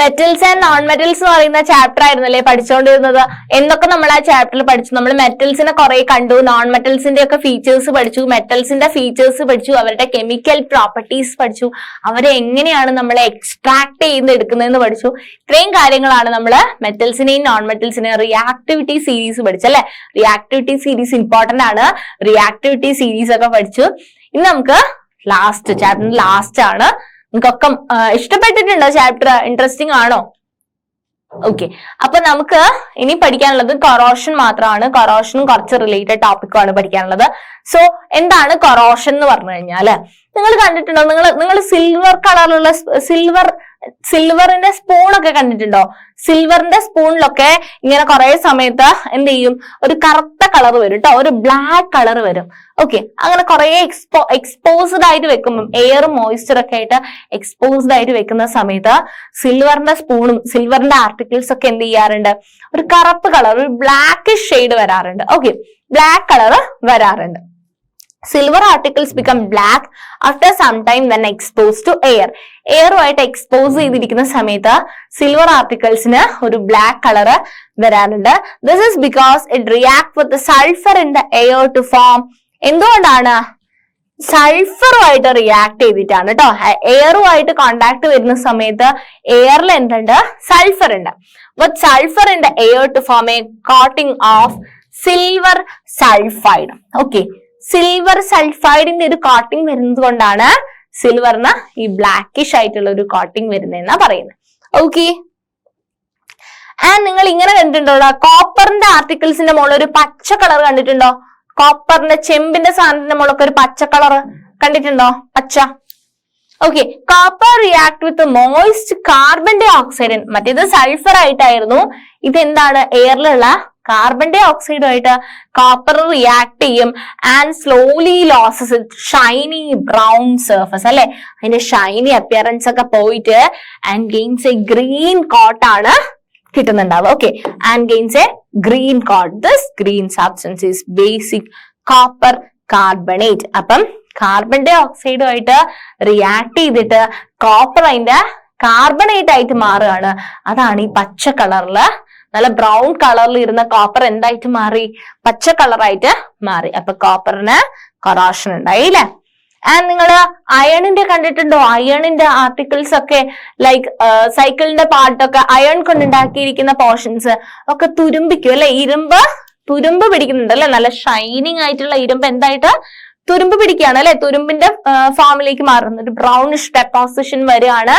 Metals and non metals എന്ന് പറയുന്ന chapter ആയിരുന്നല്ലേ പഠിച്ചുകൊണ്ടിരുന്നത്. എന്തൊക്കെ നമ്മൾ ആ ചാപ്റ്ററിൽ പഠിച്ചു? നമ്മൾ മെറ്റൽസിനെ കുറെ കണ്ടു, നോൺ മെറ്റൽസിന്റെ ഒക്കെ ഫീച്ചേഴ്സ് പഠിച്ചു, മെറ്റൽസിന്റെ ഫീച്ചേഴ്സ് പഠിച്ചു, അവരുടെ കെമിക്കൽ പ്രോപ്പർട്ടീസ് പഠിച്ചു, അവരെ എങ്ങനെയാണ് നമ്മൾ എക്സ്ട്രാക്ട് ചെയ്ത് എടുക്കുന്നതെന്ന് പഠിച്ചു. ഇത്രയും കാര്യങ്ങളാണ് നമ്മൾ മെറ്റൽസിനെയും നോൺ മെറ്റൽസിനെയും റിയാക്ടിവിറ്റി സീരീസ് പഠിച്ചല്ലേ. റിയാക്ടിവിറ്റി സീരീസ് ഇമ്പോർട്ടന്റ് ആണ്. റിയാക്ടിവിറ്റി സീരീസ് ഒക്കെ പഠിച്ചു. ഇനി നമുക്ക് ലാസ്റ്റ് ചാപ്റ്റർ ലാസ്റ്റ് ആണ്. നിങ്ങൾക്കൊക്കെ ഇഷ്ടപ്പെട്ടിട്ടുണ്ടോ ചാപ്റ്റർ? ഇൻട്രസ്റ്റിംഗ് ആണോ? ഓക്കെ, അപ്പൊ നമുക്ക് ഇനി പഠിക്കാനുള്ളത് കൊറോഷൻ മാത്രമാണ്. കൊറോഷനും കുറച്ച് റിലേറ്റഡ് ടോപ്പിക്കുമാണ് പഠിക്കാനുള്ളത്. സോ എന്താണ് കൊറോഷൻ എന്ന് പറഞ്ഞു കഴിഞ്ഞാല്, നിങ്ങൾ കണ്ടിട്ടുണ്ടോ? നിങ്ങൾ സിൽവർ കളറിലുള്ള സിൽവറിന്റെ സ്പൂണൊക്കെ കണ്ടിട്ടുണ്ടോ? സിൽവറിന്റെ സ്പൂണിലൊക്കെ ഇങ്ങനെ കുറെ സമയത്ത് എന്ത് ചെയ്യും, ഒരു കറുത്ത കളർ വരും കേട്ടോ, ഒരു ബ്ലാക്ക് കളർ വരും. ഓക്കെ, അങ്ങനെ കുറെ എക്സ്പോസ്ഡ് ആയിട്ട് വെക്കുമ്പോൾ, എയറും മോയ്സ്ചർ ഒക്കെ ആയിട്ട് എക്സ്പോസ്ഡ് ആയിട്ട് വെക്കുന്ന സമയത്ത് സിൽവറിന്റെ സ്പൂണും സിൽവറിന്റെ ആർട്ടിക്കിൾസ് ഒക്കെ എന്ത് ചെയ്യാറുണ്ട്, ഒരു കറുപ്പ് കളർ, ഒരു ബ്ലാക്ക് ഷെയ്ഡ് വരാറുണ്ട്. ഓക്കെ, ബ്ലാക്ക് കളർ വരാറുണ്ട്. Silver articles become black after some time when exposed to air. എയറുമായിട്ട് എക്സ്പോസ് ചെയ്തിരിക്കുന്ന സമയത്ത് സിൽവർ ആർട്ടിക്കിൾസിന് ഒരു ബ്ലാക്ക് കളർ വരാറുണ്ട്. This is because it react with sulphur in the air to form. എന്തുകൊണ്ടാണ്? സൾഫറുമായിട്ട് റിയാക്ട് ചെയ്തിട്ടാണ് കേട്ടോ. എയറുമായിട്ട് കോണ്ടാക്ട് വരുന്ന സമയത്ത് എയറിൽ എന്തുണ്ട്? സൾഫർ ഉണ്ട്. With sulphur in the air to form a coating of silver sulphide. Okay, silver സൾഫൈഡിന്റെ ഒരു കോട്ടിംഗ് വരുന്നത് കൊണ്ടാണ് സിൽവറിന് ഈ ബ്ലാക്കിഷ് ആയിട്ടുള്ള ഒരു കോട്ടിംഗ് വരുന്നതെന്നാ പറയുന്നത്. ഓക്കെ, ആൻഡ് നിങ്ങൾ ഇങ്ങനെ കണ്ടിട്ടുണ്ടോ? കോപ്പറിന്റെ ആർട്ടിക്കിൾസിന്റെ മുകളിൽ ഒരു പച്ച കളർ കണ്ടിട്ടുണ്ടോ? കോപ്പറിന്റെ ചെമ്പിന്റെ സാധനത്തിന്റെ മുകളിലൊക്കെ ഒരു പച്ച കളർ കണ്ടിട്ടുണ്ടോ? പച്ച. Okay, copper react with moist carbon dioxide. മറ്റേത് സൾഫർ ആയിട്ടായിരുന്നു, ഇതെന്താണ്? എയറിലുള്ള കാർബൺ ഡൈ ഓക്സൈഡുമായിട്ട് കോപ്പർ റിയാക്ട് ചെയ്യും. And slowly loses shiny brown surface അല്ലെ, അതിന്റെ ഷൈനി അപ്പിയറൻസ് ഒക്കെ പോയിട്ട് and gains a green coat ആണ് കിട്ടുന്നുണ്ടാവുക. Okay, and gains a green coat. This green substance is basic copper carbonate. അപ്പം കാർബൺ ഡൈ ഓക്സൈഡുമായിട്ട് റിയാക്ട് ചെയ്തിട്ട് കോപ്പർ അതിന്റെ കാർബണേറ്റ് ആയിട്ട് മാറുകയാണ്. അതാണ് ഈ പച്ച കളറില്, നല്ല ബ്രൗൺ കളറിൽ ഇരുന്ന കോപ്പർ എന്തായിട്ട് മാറി? പച്ച കളറായിട്ട് മാറി. അപ്പൊ കോപ്പറിന് കൊറോഷൻ ഉണ്ടായി അല്ലെ. ആൻഡ് നിങ്ങൾ അയണിന്റെ കണ്ടിട്ടുണ്ടോ? അയണിന്റെ ആർട്ടിക്കിൾസ് ഒക്കെ ലൈക്ക് സൈക്കിളിന്റെ പാർട്ടൊക്കെ അയൺ കൊണ്ടുണ്ടാക്കിയിരിക്കുന്ന പോർഷൻസ് ഒക്കെ തുരുമ്പിക്കും അല്ലെ. ഇരുമ്പ് തുരുമ്പ് പിടിക്കുന്നുണ്ട് അല്ലെ. നല്ല ഷൈനിങ് ആയിട്ടുള്ള ഇരുമ്പ് എന്തായിട്ട് തുരുമ്പ് പിടിക്കുകയാണ് അല്ലെ. തുരുമ്പിന്റെ ഫോമിലേക്ക് മാറുന്നു. ഒരു ബ്രൗണിഷ് ഡെപ്പോസിഷൻ വരികയാണ്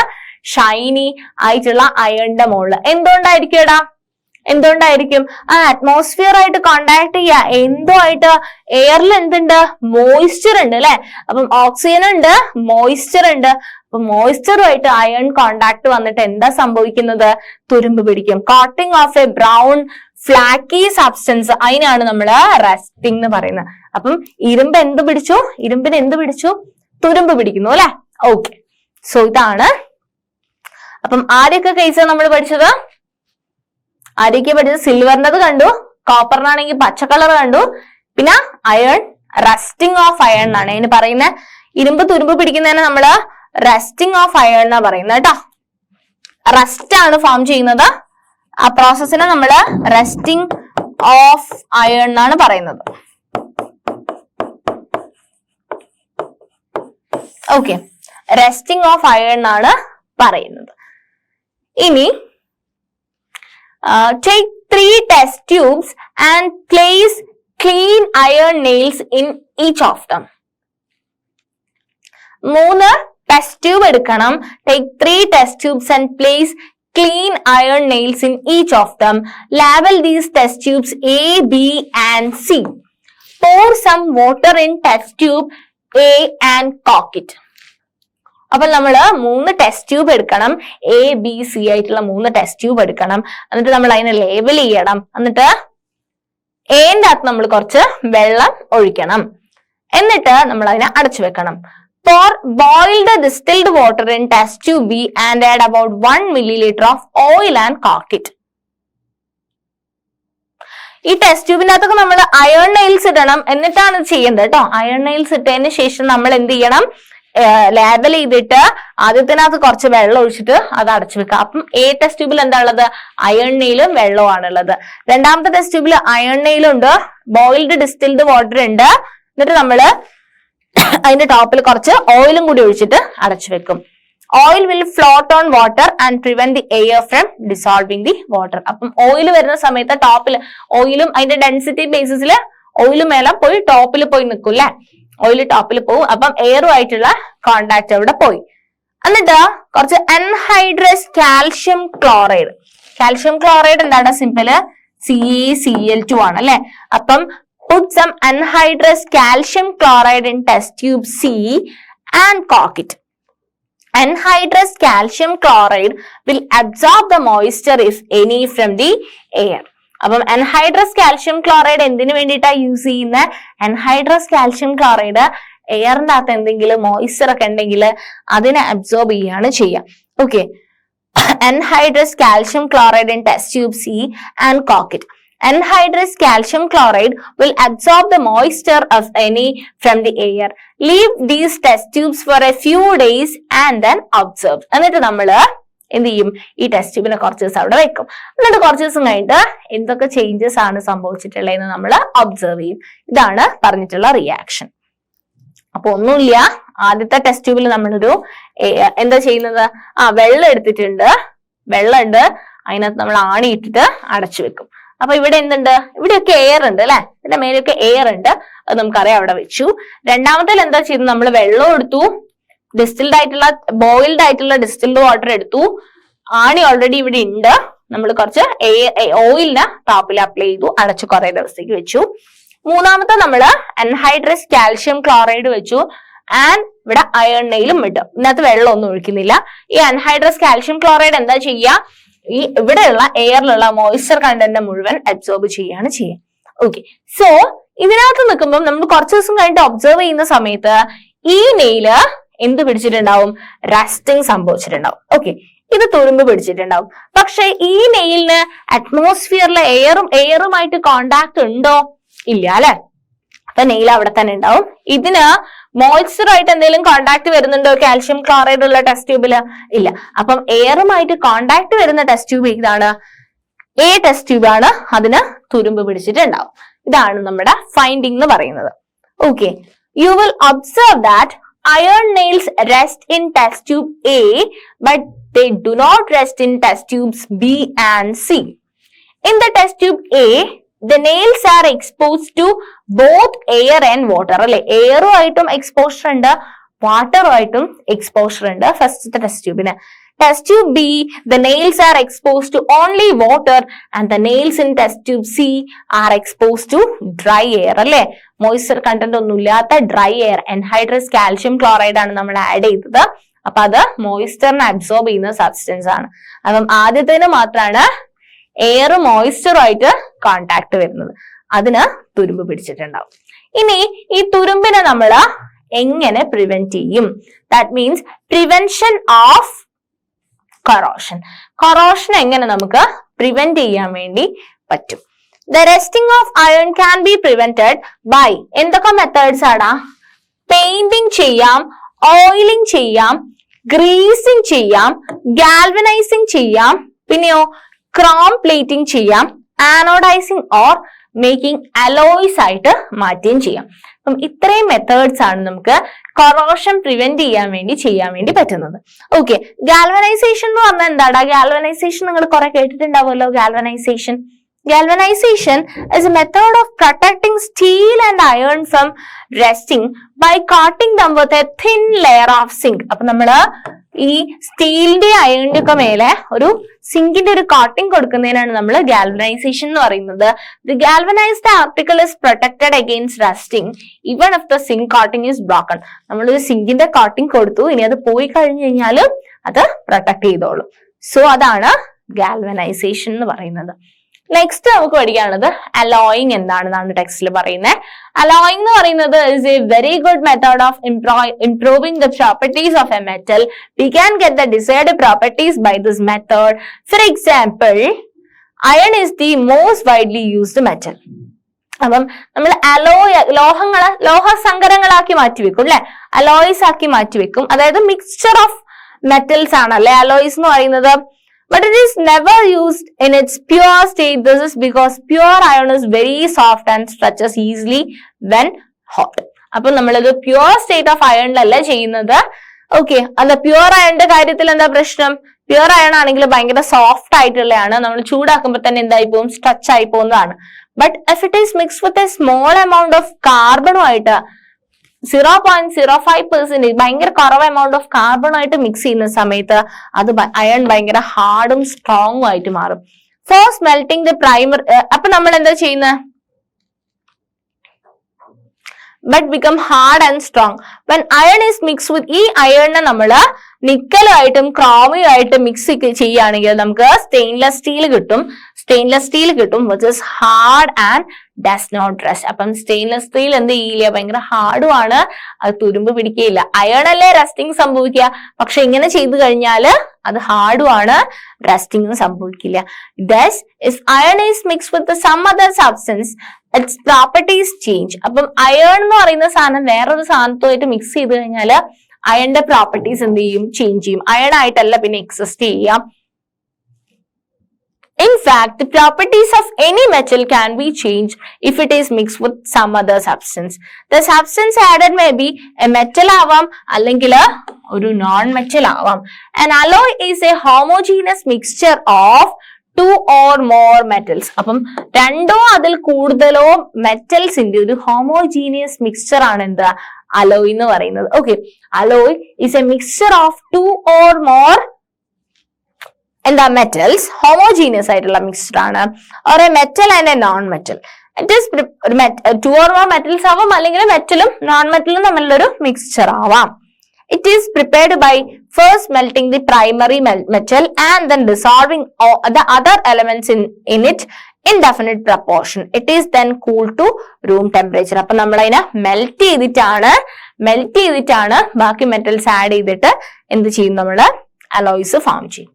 ഷൈനി ആയിട്ടുള്ള അയണിന്റെ മുകളിൽ. എന്തുകൊണ്ടായിരിക്കും? ആ അറ്റ്മോസ്ഫിയർ ആയിട്ട് കോണ്ടാക്ട് ചെയ്യുക. എന്തോ ആയിട്ട്? എയറിൽ എന്തുണ്ട്? മോയ്സ്ചർ ഉണ്ട് അല്ലെ. അപ്പം ഓക്സിജൻ ഉണ്ട്, മോയ്സ്ചർ ഉണ്ട്. അപ്പൊ മോയ്സ്ചറുമായിട്ട് അയൺ കോണ്ടാക്ട് വന്നിട്ട് എന്താ സംഭവിക്കുന്നത്? തുരുമ്പ് പിടിക്കും. Coating of a brown flaky substance, അതിനാണ് നമ്മള് റസ്റ്റിംഗ് എന്ന് പറയുന്നത്. അപ്പം ഇരുമ്പ് എന്ത് പിടിച്ചു? ഇരുമ്പിന് എന്ത് പിടിച്ചു? തുരുമ്പ് പിടിക്കുന്നു അല്ലെ. ഓക്കെ, സോ ഇതാണ്. അപ്പം ആദ്യമൊക്കെ കേസ് നമ്മൾ പഠിച്ചത്, ആദ്യമൊക്കെ പഠിച്ചത് സിൽവറിൻ്റെത് കണ്ടു, കോപ്പറിനാണെങ്കിൽ പച്ച കളർ കണ്ടു, പിന്നെ അയൺ, റസ്റ്റിംഗ് ഓഫ് അയൺ എന്നാണ് അതിന് പറയുന്നത്. ഇരുമ്പ് തുരുമ്പ് പിടിക്കുന്നതിന് നമ്മള് റസ്റ്റിംഗ് ഓഫ് അയൺ എന്നാ പറയുന്നത് കേട്ടോ. റസ്റ്റ് ആണ് ഫോം ചെയ്യുന്നത്. ആ പ്രോസസ്സിനെ നമ്മള് റസ്റ്റിംഗ് ഓഫ് അയൺ എന്നാണ് പറയുന്നത്. ഓക്കെ, റസ്റ്റിംഗ് ഓഫ് അയൺ എന്നാണ് പറയുന്നത്. ഇനി take 3 test tubes and place clean iron nails in each of them. 3 test tube എടുക്കണം. Take 3 test tubes and place clean iron nails in each of them. Label these test tubes A, B and C. Pour some water in test tube A and cork it. അപ്പൊ നമ്മള് 3 test tube എടുക്കണം. A, B, C ആയിട്ടുള്ള 3 test tube എടുക്കണം. എന്നിട്ട് നമ്മൾ അതിനെ label ചെയ്യണം. എന്നിട്ട് എന്റെ അകത്ത് നമ്മൾ കുറച്ച് വെള്ളം ഒഴിക്കണം. എന്നിട്ട് നമ്മൾ അതിനെ അടച്ചു വെക്കണം. Boil the distilled water in test tube B and add about 1 milliliter of oil and cork it. ഈ ടെസ്റ്റ് ട്യൂബിന്റെ അകത്തൊക്കെ നമ്മൾ അയൺ നെയിൽസ് ഇടണം. എന്നിട്ടാണ് ചെയ്യേണ്ടത് കേട്ടോ. അയൺ നെയിൽസ് ഇട്ടതിന് ശേഷം നമ്മൾ എന്ത് ചെയ്യണം? ലേബൽ ചെയ്തിട്ട് ആദ്യത്തിനകത്ത് കുറച്ച് വെള്ളം ഒഴിച്ചിട്ട് അത് അടച്ചു വെക്കുക. അപ്പം A ടെസ്റ്റ് ട്യൂബിൽ എന്താ ഉള്ളത്? അയൺ നെയിലും വെള്ളമാണ് ഉള്ളത്. രണ്ടാമത്തെ ടെസ്റ്റ് ട്യൂബിൽ അയൺ നെയിലുണ്ട്, ബോയിൽഡ് ഡിസ്റ്റിൽഡ് വാട്ടർ ഉണ്ട്. എന്നിട്ട് നമ്മള് അതിന്റെ ടോപ്പിൽ കുറച്ച് ഓയിലും കൂടി ഒഴിച്ചിട്ട് അടച്ചു വെക്കും. Oil will float on water and prevent the air from dissolving the water. അപ്പം ഓയിൽ വരുന്ന സമയത്ത് ടോപ്പിൽ ഓയിലും അതിന്റെ ഡെൻസിറ്റി ബേസിസിൽ ഓയിലും മേലെ പോയി ടോപ്പിൽ പോയി നിൽക്കും അല്ലെ, ഓയിൽ ടോപ്പിൽ പോകും. അപ്പം എയറുമായിട്ടുള്ള കോണ്ടാക്ട് അവിടെ പോയി. എന്നിട്ട് കുറച്ച് anhydrous calcium chloride. Calcium chloride എന്താണ്? സിമ്പിള് CaCl2 ആണ് അല്ലെ. അപ്പം put some anhydrous calcium chloride in test tube C and cork it. Anhydrous calcium chloride will absorb the moisture if any from the air. അപ്പം അൻഹൈഡ്രസ് calcium chloride എന്തിനു വേണ്ടിയിട്ടാ use ചെയ്യുന്നത്? അൻഹൈഡ്രസ് calcium chloride എയറിന്റെ അകത്ത് എന്തെങ്കിലും moisture ഒക്കെ ഉണ്ടെങ്കിൽ അതിനെ അബ്സോർബ് ചെയ്യാണ് ചെയ്യുക. Okay, anhydrous calcium chloride in test tube C and cork it. Anhydrous calcium chloride will absorb the moisture of any from the air. Leave these test tubes for a few days and then observe. എന്നിട്ട് നമ്മള് എന്ത് ചെയ്യും? ഈ test ട്യൂബിനെ കുറച്ച് ദിവസം അവിടെ വെക്കും. എന്നിട്ട് കുറച്ച് ദിവസം കഴിഞ്ഞിട്ട് എന്തൊക്കെ ചേഞ്ചസ് ആണ് സംഭവിച്ചിട്ടുള്ളതെന്ന് നമ്മൾ ഒബ്സർവ് ചെയ്യും. ഇതാണ് പറഞ്ഞിട്ടുള്ള റിയാക്ഷൻ. അപ്പൊ ഒന്നുമില്ല, ആദ്യത്തെ ടെസ്റ്റ് ട്യൂബിൽ നമ്മളൊരു എന്താ ചെയ്യുന്നത്? വെള്ളം എടുത്തിട്ടുണ്ട്, വെള്ളമുണ്ട്, അതിനകത്ത് നമ്മൾ ആണി ഇട്ടിട്ട് അടച്ചു വെക്കും. അപ്പൊ ഇവിടെ എന്തുണ്ട്? ഇവിടെയൊക്കെ എയർ ഉണ്ട് അല്ലെ, ഇതിന്റെ മേലെയൊക്കെ എയർ ഉണ്ട്, അത് നമുക്കറിയാം, അവിടെ വെച്ചു. രണ്ടാമത്തേൽ എന്താ ചെയ്തത്? നമ്മൾ വെള്ളം എടുത്തു, ഡിസ്റ്റിൽഡ് ആയിട്ടുള്ള ബോയിൽഡ് ആയിട്ടുള്ള ഡിസ്റ്റിൽഡ് വാട്ടർ എടുത്തു, ആണി ഓൾറെഡി ഇവിടെ ഉണ്ട്, നമ്മൾ കുറച്ച് ഓയിലിന് ടോപ്പിൽ അപ്ലൈ ചെയ്തു, അടച്ചു കുറെ ദിവസത്തേക്ക് വെച്ചു. മൂന്നാമത്തെ നമ്മള് അൻഹൈഡ്രസ് കാൽഷ്യം ക്ലോറൈഡ് വെച്ചു ആൻഡ് ഇവിടെ അയൺ നെയിലും ഇട്ടു. ഇതിനകത്ത് വെള്ളം ഒന്നും ഒഴിക്കുന്നില്ല. ഈ അൻഹൈഡ്രസ് കാൽഷ്യം ക്ലോറൈഡ് എന്താ ചെയ്യുക? ഈ ഇവിടെയുള്ള എയറിലുള്ള മോയ്സ്ചർ കണ്ടന്റ് മുഴുവൻ അബ്സോർബ് ചെയ്യാണ് ചെയ്യുക. ഓക്കെ, സോ ഇതിനകത്ത് നിൽക്കുമ്പോൾ നമ്മൾ കുറച്ച് ദിവസം കഴിഞ്ഞിട്ട് ഒബ്സർവ് ചെയ്യുന്ന സമയത്ത് ഈ നെയില് എന്ത് പിടിച്ചിട്ടുണ്ടാവും? റസ്റ്റിംഗ് സംഭവിച്ചിട്ടുണ്ടാവും. ഓക്കെ, ഇത് തുരുമ്പ് പിടിച്ചിട്ടുണ്ടാവും. പക്ഷെ ഈ നെയിലിന് അറ്റ്മോസ്ഫിയറിലെ എയറുമായിട്ട് കോണ്ടാക്ട് ഉണ്ടോ? ഇല്ല അല്ലെ. അപ്പൊ നെയിൽ അവിടെ തന്നെ ഉണ്ടാവും. ഇതിന് മോയ്സ്ചറായിട്ട് എന്തെങ്കിലും കോണ്ടാക്ട് വരുന്നുണ്ടോ കാൽഷ്യം ക്ലോറൈഡ് ഉള്ള ടെസ്റ്റ് ട്യൂബില്? ഇല്ല. അപ്പം എയറുമായിട്ട് കോണ്ടാക്ട് വരുന്ന ടെസ്റ്റ് ട്യൂബ് ഇതാണ്, A ടെസ്റ്റ് ട്യൂബ് ആണ്. അതിന് തുരുമ്പ് പിടിച്ചിട്ടുണ്ടാവും. ഇതാണ് നമ്മുടെ ഫൈൻഡിങ് എന്ന് പറയുന്നത്. Okay, you will observe that iron nails rest in test tube A but they do not rest in test tubes B and C. In the test tube A, the nails are exposed to both air and water. അല്ലെ, എയറുമായിട്ടും exposure ഉണ്ട്, വാട്ടറുമായിട്ടും exposure ഉണ്ട് ഫസ്റ്റത്തെ test ട്യൂബിന്. Test tube B, the nails are exposed to only water and the nails in test tube C are exposed to dry air. അല്ലെ, moisture content ഒന്നും ഇല്ലാത്ത dry air. അൻഹൈഡ്രസ് calcium chloride ആണ് നമ്മൾ add ചെയ്തത്. അപ്പൊ അത് മോയ്സ്ചറിനെ അബ്സോർബ് ചെയ്യുന്ന substance ആണ്. അപ്പം ആദ്യത്തേന് മാത്രമാണ് എയർ മോയ്സ്ചറുമായിട്ട് കോണ്ടാക്ട് വരുന്നത്, അതിന് തുരുമ്പ് പിടിച്ചിട്ടുണ്ടാവും. ഇനി ഈ തുരുമ്പിനെ നമ്മൾ എങ്ങനെ പ്രിവെന്റ് ചെയ്യും? That means prevention of corrosion. Corrosion എങ്ങനെ നമുക്ക് പ്രിവെന്റ് ചെയ്യാൻ വേണ്ടി പറ്റും? The rusting of iron can be prevented by എന്തൊക്കെ മെത്തേഡ്സ് ആണ്? പെയിന്റിങ് ചെയ്യാം, ഓയിലിംഗ് ചെയ്യാം, ഗ്രീസിംഗ് ചെയ്യാം, ഗാൽവനൈസിംഗ് ചെയ്യാം, പിന്നെയോ ക്രോം പ്ലേറ്റിംഗ് ചെയ്യാം, ആനോഡൈസിംഗ് ഓർ മേക്കിംഗ് അലോയ്സ് ആയിട്ട് മാറ്റുകയും ചെയ്യാം. അപ്പം ഇത്രയും മെത്തേഡ്സ് ആണ് നമുക്ക് കൊറോഷൻ പ്രിവെന്റ് ചെയ്യാൻ വേണ്ടി പറ്റുന്നത്. ഓക്കെ, ഗാൽവനൈസേഷൻ എന്ന് പറഞ്ഞാൽ എന്താണ്? ഗാൽവനൈസേഷൻ നിങ്ങൾ കുറെ കേട്ടിട്ടുണ്ടാവുമല്ലോ. Galvanization is a method of protecting steel and iron from rusting by coating them with a thin layer of zinc. അപ്പൊ നമ്മള് ഈ സ്റ്റീലിന്റെ അയണിന്റെ ഒക്കെ മേലെ ഒരു സിങ്കിന്റെ ഒരു കോട്ടിംഗ് കൊടുക്കുന്നതിനാണ് നമ്മൾ ഗാൽവനൈസേഷൻ എന്ന് പറയുന്നത്. The galvanized article is protected against rusting even if the zinc coating is broken. നമ്മളൊരു സിങ്കിന്റെ കോട്ടിംഗ് കൊടുത്തു, ഇനി അത് പോയി കഴിഞ്ഞു കഴിഞ്ഞാൽ അത് പ്രൊട്ടക്ട് ചെയ്തോളും. സോ അതാണ് ഗാൽവനൈസേഷൻ എന്ന് പറയുന്നത്. നെക്സ്റ്റ് നമുക്ക് പഠിക്കാനുള്ളത് അലോയിങ് എന്താണെന്നാണ് ടെക്സ്റ്റിൽ പറയുന്നത്. അലോയിങ് എന്ന് പറയുന്നത് is a very good method of improving the properties of a metal. We can get the desired properties by this method. For example, iron is the most widely used metal. അപ്പം നമ്മൾ ലോഹസങ്കരങ്ങളാക്കി മാറ്റിവെക്കും അല്ലെ, alloys ആക്കി മാറ്റിവെക്കും. അതായത് mixture of metals ആണ് അല്ലെ alloys എന്ന് പറയുന്നത്. But it is never used in its pure state. This is because pure iron is very soft and stretches easily when hot. അപ്പൊ നമ്മളത് പ്യുവർ സ്റ്റേറ്റ് ഓഫ് അയണിലല്ല ചെയ്യുന്നത്. ഓക്കെ, അല്ല പ്യുവർ അയണിന്റെ കാര്യത്തിൽ എന്താ പ്രശ്നം? പ്യുവർ അയൺ ആണെങ്കിൽ ഭയങ്കര സോഫ്റ്റ് ആയിട്ടുള്ളതാണ്, നമ്മൾ ചൂടാക്കുമ്പോൾ തന്നെ എന്തായി പോകും, സ്ട്രെച്ച് ആയി പോകുന്നതാണ്. But if it is mix with a small amount of കാർബണുമായിട്ട് 0.05% ഭയങ്കര കുറവ് എമൗണ്ട് ഓഫ് കാർബണുമായിട്ട് മിക്സ് ചെയ്യുന്ന സമയത്ത് അത് അയൺ ഭയങ്കര ഹാർഡും സ്ട്രോങ്ങും ആയിട്ട് മാറും. ഫോർ സ്മെൽറ്റിംഗ് ദ പ്രൈമർ, അപ്പൊ നമ്മൾ എന്താ ചെയ്യുന്നത്? but become hard and strong when iron is mixed with ഈ അയണിനെ നമ്മള് നിക്കലുമായിട്ടും ക്രോമിയുമായിട്ട് മിക്സ് ചെയ്യുകയാണെങ്കിൽ നമുക്ക് സ്റ്റെയിൻലെസ് സ്റ്റീൽ കിട്ടും which is hard and does not rust. അപ്പം സ്റ്റെയിൻലെസ് സ്റ്റീൽ എന്ത് ചെയ്യില്ല, ഭയങ്കര ഹാർഡും ആണ്, അത് തുരുമ്പ് പിടിക്കുകയില്ല. അയൺ അല്ലേ റസ്റ്റിംഗ് സംഭവിക്കുക, പക്ഷെ ഇങ്ങനെ ചെയ്തു കഴിഞ്ഞാൽ അത് ഹാർഡും ആണ്, റസ്റ്റിംഗും സംഭവിക്കില്ല. thus if iron is mixed with some other substance its properties change. അപ്പം അയൺ എന്ന് പറയുന്ന സാധനം വേറൊരു സാധനത്തുമായിട്ട് മിക്സ് ചെയ്ത് കഴിഞ്ഞാൽ അയണിന്റെ പ്രോപ്പർട്ടീസ് എന്ത് ചെയ്യും, ചേഞ്ച് ചെയ്യും. അയൺ ആയിട്ടല്ല പിന്നെ എക്സിസ്റ്റ് ചെയ്യാം. In fact, the properties of any metal can be changed if it is mixed with some other substance. The substance added may be a metal ആവാം അല്ലെങ്കിൽ ഒരു നോൺ മെറ്റൽ ആവാം. An alloy is a homogeneous mixture of two or more metals. അപ്പം രണ്ടോ അതിൽ കൂടുതലോ മെറ്റൽസിന്റെ ഒരു homogeneous mixture ആണ് എന്താ അലോയ് എന്ന് പറയുന്നത്. Okay, alloy is a mixture of two or more എന്താ മെറ്റൽസ്, ഹോമോജീനിയസ് ആയിട്ടുള്ള മിക്സ്ചർ ആണ്. or a metal and a non metal. It is two or more metals ആവാം അല്ലെങ്കിൽ മെറ്റലും നോൺ മെറ്റലും തമ്മിലുള്ളൊരു മിക്സ്ചർ ആവാം. It is prepared by first melting the primary metal and then dissolving the other elements in it in definite proportion. It is then cooled to room temperature. അപ്പൊ നമ്മൾ അതിനെ melt ചെയ്തിട്ടാണ് ബാക്കി metals add ചെയ്തിട്ട് എന്ത് ചെയ്യും, നമ്മള് അലോയ്സ് ഫോം ചെയ്യും.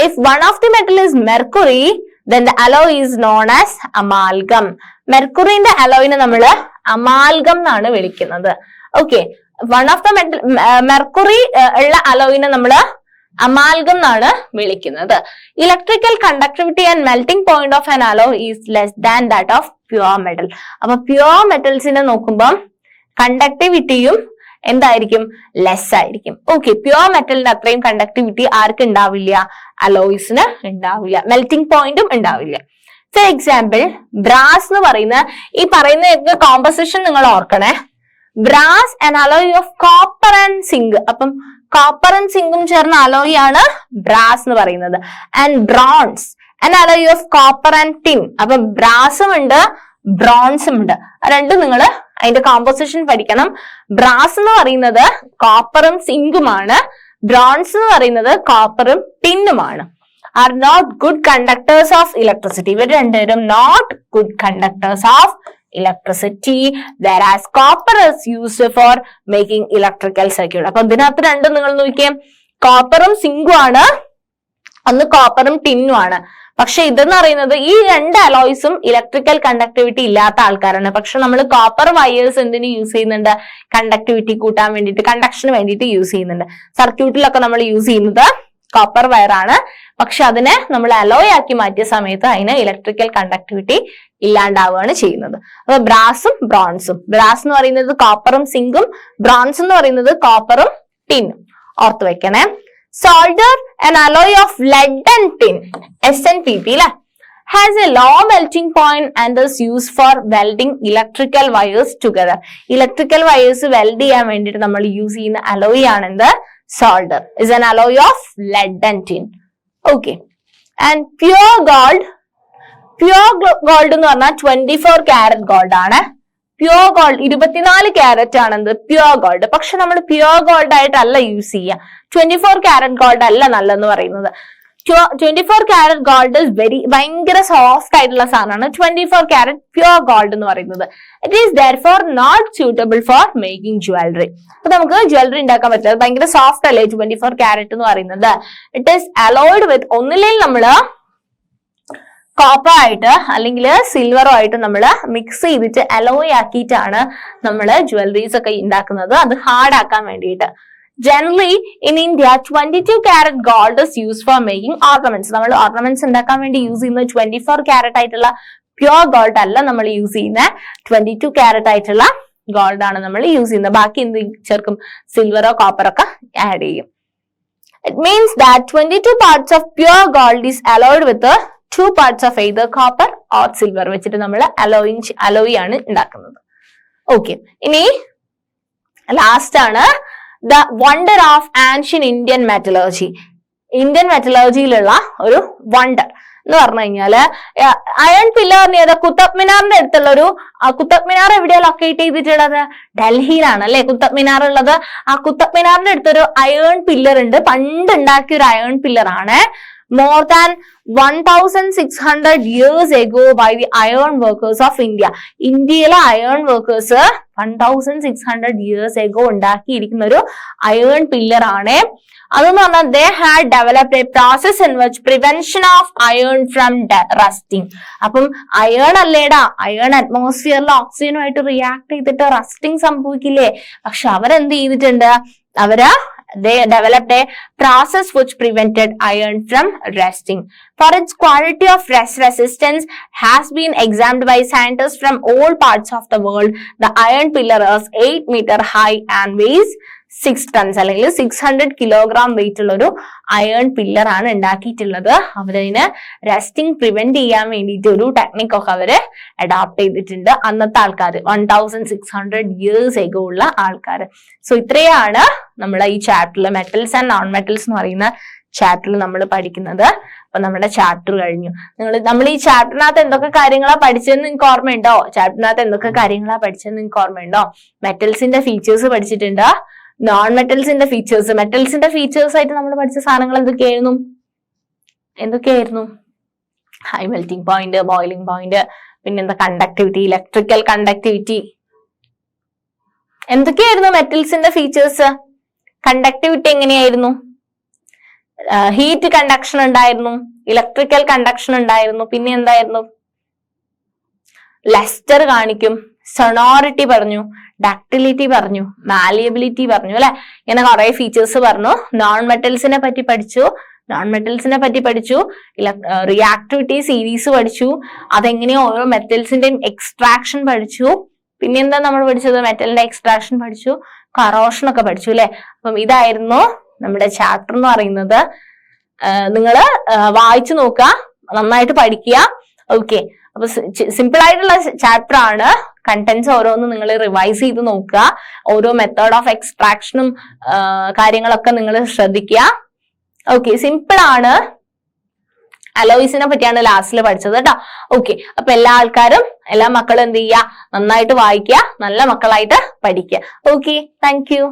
If one of the metal is mercury, then the alloy is known as amalgam. മെർക്കുറിന്റെ അലോയിനെ നമ്മള് അമാൽഗം എന്നാണ് വിളിക്കുന്നത്. Okay, one of the metal mercury ഉള്ള അലോയിനെ നമ്മള് അമാൽഗം എന്നാണ് വിളിക്കുന്നത്. Electrical conductivity and melting point of an alloy is less than that of pure metal. അപ്പൊ pure മെറ്റൽസിനെ നോക്കുമ്പോൾ കണ്ടക്ടിവിറ്റിയും എന്തായിരിക്കും, ലെസ് ആയിരിക്കും. ഓക്കെ, പ്യുവർ മെറ്റലിന്റെ അത്രയും കണ്ടക്ടിവിറ്റി ആർക്ക് ഉണ്ടാവില്ല, അലോയ്സിന് ഉണ്ടാവില്ല, മെൽറ്റിംഗ് പോയിന്റും ഉണ്ടാവില്ല. ഫോർ എക്സാമ്പിൾ ബ്രാസ് എന്ന് പറയുന്ന ഈ പറയുന്ന കോമ്പസിഷൻ നിങ്ങൾ ഓർക്കണേ. Brass and alloy of copper and zinc. അപ്പം കോപ്പർ ആൻഡ് സിങ്കും ചേർന്ന അലോയ് ആണ് ബ്രാസ് എന്ന് പറയുന്നത്. And bronze and alloy of copper and tin. അപ്പൊ ബ്രാസും ഉണ്ട് ബ്രോൺസും ഉണ്ട്. രണ്ടും നിങ്ങൾ അതിന്റെ കോമ്പോസിഷൻ പഠിക്കണം. ബ്രാസ് എന്ന് പറയുന്നത് കോപ്പറും സിങ്കുമാണ്, ബ്രോൺസ് എന്ന് പറയുന്നത് കോപ്പറും ടിന്നുമാണ്. Are not good conductors of electricity. ഇവർ രണ്ടുപേരും not good conductors of electricity, whereas copper is used for making electrical circuit. അപ്പൊ ഇതിനകത്ത് രണ്ടും നിങ്ങൾ നോക്കിയേ, കോപ്പറും സിങ്കും ആണ്, ഒന്ന് കോപ്പറും ടിന്നും ആണ്. പക്ഷെ ഇതെന്ന് പറയുന്നത് ഈ രണ്ട് അലോയ്സും ഇലക്ട്രിക്കൽ കണ്ടക്ടിവിറ്റി ഇല്ലാത്ത ആൾക്കാരാണ്. പക്ഷെ നമ്മൾ കോപ്പർ വയേഴ്സ് എന്തിനു യൂസ് ചെയ്യുന്നുണ്ട്, കണ്ടക്ടിവിറ്റി കൂട്ടാൻ വേണ്ടിയിട്ട്, കണ്ടക്ഷന് വേണ്ടിയിട്ട് യൂസ് ചെയ്യുന്നുണ്ട്. സർക്യൂട്ടിലൊക്കെ നമ്മൾ യൂസ് ചെയ്യുന്നത് കോപ്പർ വയർ ആണ്. പക്ഷെ അതിനെ നമ്മൾ അലോയ് ആക്കി മാറ്റിയ സമയത്ത് അതിന് ഇലക്ട്രിക്കൽ കണ്ടക്ടിവിറ്റി ഇല്ലാണ്ടാവുകയാണ് ചെയ്യുന്നത്. അപ്പൊ ബ്രാസും ബ്രോൺസും, ബ്രാസ് എന്ന് പറയുന്നത് കോപ്പറും സിങ്കും, ബ്രോൺസ് എന്ന് പറയുന്നത് കോപ്പറും ടിന്നും ഓർത്ത് വെക്കണേ. Solder, an alloy of lead and tin, SnPt, has a low melting point and is used for welding electrical wires together. Electrical wires weld ചെയ്യാൻ വേണ്ടിയിട്ട് നമ്മൾ യൂസ് ചെയ്യുന്ന അലോയ് ആണ് എന്ത്, solder. Is an alloy of lead and tin. Okay. And pure gold എന്ന് പറഞ്ഞാൽ 24 karat gold ആണ്. Pure gold 24 carat ആണെന്ത്, പ്യുവർ ഗോൾഡ്. പക്ഷെ നമ്മൾ പ്യുവർ ഗോൾഡ് ആയിട്ടല്ല യൂസ് ചെയ്യുക. 24 കാരറ്റ് ഗോൾഡ് അല്ല നല്ലെന്ന് പറയുന്നത്. 24 കാരറ്റ് ഗോൾഡ് ഭയങ്കര സോഫ്റ്റ് ആയിട്ടുള്ള സാധനമാണ് 24 കാരറ്റ് പ്യുവർ ഗോൾഡ് എന്ന് പറയുന്നത്. It is therefore not suitable for making jewellery. അപ്പൊ നമുക്ക് ജ്വല്ലറി ഉണ്ടാക്കാൻ പറ്റില്ല, ഭയങ്കര സോഫ്റ്റ് അല്ലേ 24 കാരറ്റ് എന്ന് പറയുന്നത്. ഇറ്റ് ഈസ് അലോയ്ഡ് വിത്ത്, ഒന്നില്ലെങ്കിൽ നമ്മള് കോപ്പർ ആയിട്ട് അല്ലെങ്കിൽ സിൽവറോ ആയിട്ട് നമ്മൾ മിക്സ് ചെയ്തിട്ട് അലോയ് ആക്കിയിട്ടാണ് നമ്മൾ ജ്വല്ലറീസ് ഒക്കെ ഉണ്ടാക്കുന്നത്, അത് ഹാർഡ് ആക്കാൻ വേണ്ടിയിട്ട്. Generally, in India, 22 karat gold is used for making ornaments. നമ്മൾ ornaments ഉണ്ടാക്കാൻ വേണ്ടി യൂസ് ചെയ്യുന്ന 24 karat ആയിട്ടുള്ള പ്യുവർ ഗോൾഡ് അല്ല നമ്മൾ യൂസ് ചെയ്യുന്ന, 22 karat ആയിട്ടുള്ള ഗോൾഡ് ആണ് നമ്മൾ യൂസ് ചെയ്യുന്നത്. ബാക്കി എന്ത് ചേർക്കും? സിൽവറോ കോപ്പറോ ഒക്കെ ആഡ് ചെയ്യും. It means that 22 parts of pure gold is alloyed with 2 parts of either copper or silver വെച്ചിട്ട് നമ്മൾ അലോയ് ആണ് ഉണ്ടാക്കുന്നത്. ഓക്കെ, ഇനി ലാസ്റ്റ് ആണ് the wonder of ancient Indian metallurgy. Indian മെറ്റലർജിയിലുള്ള ഒരു വണ്ടർ എന്ന് പറഞ്ഞു കഴിഞ്ഞാല് അയൺ പില്ലറിന് കുത്തബ് മിനാറിന്റെ അടുത്തുള്ള ഒരു, കുത്തബ് മിനാർ എവിടെയാ ലൊക്കേറ്റ് ചെയ്തിട്ടുള്ളത്? ഡൽഹിയിലാണ് അല്ലെ കുത്തബ് മിനാർ ഉള്ളത്. ആ കുത്തബ് മിനാറിന്റെ അടുത്തൊരു അയൺ പില്ലർ ഉണ്ട്, പണ്ട് ഉണ്ടാക്കിയ ഒരു അയൺ പില്ലർ ആണ്. More than 1600 years ago by the iron workers of India. ഇന്ത്യയിലെ അയൺ വർക്കേഴ്സ് 1600 years ago ഉണ്ടാക്കിയിരിക്കുന്ന ഒരു അയൺ പില്ലർ ആണ്. അതെന്ന് പറഞ്ഞാൽ they had developed a process in which prevention of iron from rusting. അപ്പം അയൺ അല്ലേടാ, iron അറ്റ്മോസ്ഫിയറിൽ ഓക്സിജനുമായിട്ട് react ചെയ്തിട്ട് rusting സംഭവിക്കില്ലേ? പക്ഷെ അവരെന്ത് ചെയ്തിട്ടുണ്ട്? They developed a process which prevented iron from rusting. For its quality of rust resistance has been examined by scientists from all parts of the world. The iron pillar is 8 meter high and weighs 6 tons അല്ലെങ്കിൽ 600 kilogram wait ഉള്ള ഒരു iron pillar ആണ് ഉണ്ടാക്കിയിട്ടുള്ളത്. അവരതിന് rusting prevent ചെയ്യാൻ വേണ്ടിയിട്ട് ഒരു technique ഒക്കെ അവര് അഡോപ്റ്റ് ചെയ്തിട്ടുണ്ട് അന്നത്തെ ആൾക്കാർ, 1600 years ago ഉള്ള ആൾക്കാർ. സോ ഇത്രയാണ് നമ്മൾ ഈ ചാപ്റ്ററിൽ മെറ്റൽസ് ആൻഡ് നോൺ മെറ്റൽസ് എന്ന് പറയുന്ന ചാപ്റ്ററിൽ നമ്മൾ പഠിക്കുന്നത്. അപ്പൊ നമ്മുടെ ചാപ്റ്റർ കഴിഞ്ഞു. നമ്മൾ ഈ ചാപ്റ്ററിനകത്ത് എന്തൊക്കെ കാര്യങ്ങളാ പഠിച്ചതെന്ന് നിങ്ങൾക്ക് ഓർമ്മയുണ്ടോ? ചാപ്റ്ററിനകത്ത് എന്തൊക്കെ കാര്യങ്ങളാ പഠിച്ചതെന്ന് നിങ്ങൾക്ക് ഓർമ്മയുണ്ടോ? മെറ്റൽസിന്റെ ഫീച്ചേഴ്സ് പഠിച്ചിട്ടുണ്ട്, നോൺ മെറ്റൽസിന്റെ ഫീച്ചേഴ്സ്. മെറ്റൽസിന്റെ ഫീച്ചേഴ്സ് ആയിട്ട് നമ്മൾ പഠിച്ച സാധനങ്ങൾ എന്തൊക്കെയായിരുന്നു? High melting point, boiling point, പിന്നെന്താ കണ്ടക്ടിവിറ്റി, ഇലക്ട്രിക്കൽ കണ്ടക്ടിവിറ്റി. എന്തൊക്കെയായിരുന്നു മെറ്റൽസിന്റെ ഫീച്ചേഴ്സ്? കണ്ടക്ടിവിറ്റി എങ്ങനെയായിരുന്നു? ഹീറ്റ് കണ്ടക്ഷൻ ഉണ്ടായിരുന്നു, ഇലക്ട്രിക്കൽ കണ്ടക്ഷൻ ഉണ്ടായിരുന്നു, പിന്നെ എന്തായിരുന്നു? ലസ്റ്റർ കാണിക്കും, സൊണോറിറ്റി പറഞ്ഞു, ഡക്ടിലിറ്റി പറഞ്ഞു, മാലിയബിലിറ്റി പറഞ്ഞു അല്ലെ. ഇങ്ങനെ കുറെ ഫീച്ചേഴ്സ് പറഞ്ഞു. നോൺ മെറ്റൽസിനെ പറ്റി പഠിച്ചു, റിയാക്ടിവിറ്റി സീരീസ് പഠിച്ചു, അതെങ്ങനെയോ ഓരോ മെറ്റൽസിന്റെയും എക്സ്ട്രാക്ഷൻ പഠിച്ചു. പിന്നെന്താ നമ്മൾ പഠിച്ചത്? മെറ്റലിന്റെ എക്സ്ട്രാക്ഷൻ പഠിച്ചു, കറോഷൻ ഒക്കെ പഠിച്ചു അല്ലെ. അപ്പം ഇതായിരുന്നു നമ്മുടെ ചാപ്റ്റർ എന്ന് പറയുന്നത്. നിങ്ങള് വായിച്ചു നോക്കുക, നന്നായിട്ട് പഠിക്കുക. ഓക്കെ, അപ്പൊ സിമ്പിൾ ആയിട്ടുള്ള ചാപ്റ്റർ ആണ്. കണ്ടന്റ്സ് ഓരോന്നും നിങ്ങൾ റിവൈസ് ചെയ്ത് നോക്കുക. ഓരോ മെത്തേഡ് ഓഫ് എക്സ്ട്രാക്ഷനും കാര്യങ്ങളൊക്കെ നിങ്ങൾ ശ്രദ്ധിക്കുക. ഓക്കെ, സിമ്പിൾ ആണ്. അലോയ്സിനെ പറ്റിയാണ് ലാസ്റ്റിൽ പഠിച്ചത് കേട്ടോ. ഓക്കെ, അപ്പൊ എല്ലാ മക്കളും എന്ത് ചെയ്യുക? നന്നായിട്ട് വായിക്കുക, നല്ല മക്കളായിട്ട് പഠിക്കുക. Okay, thank you.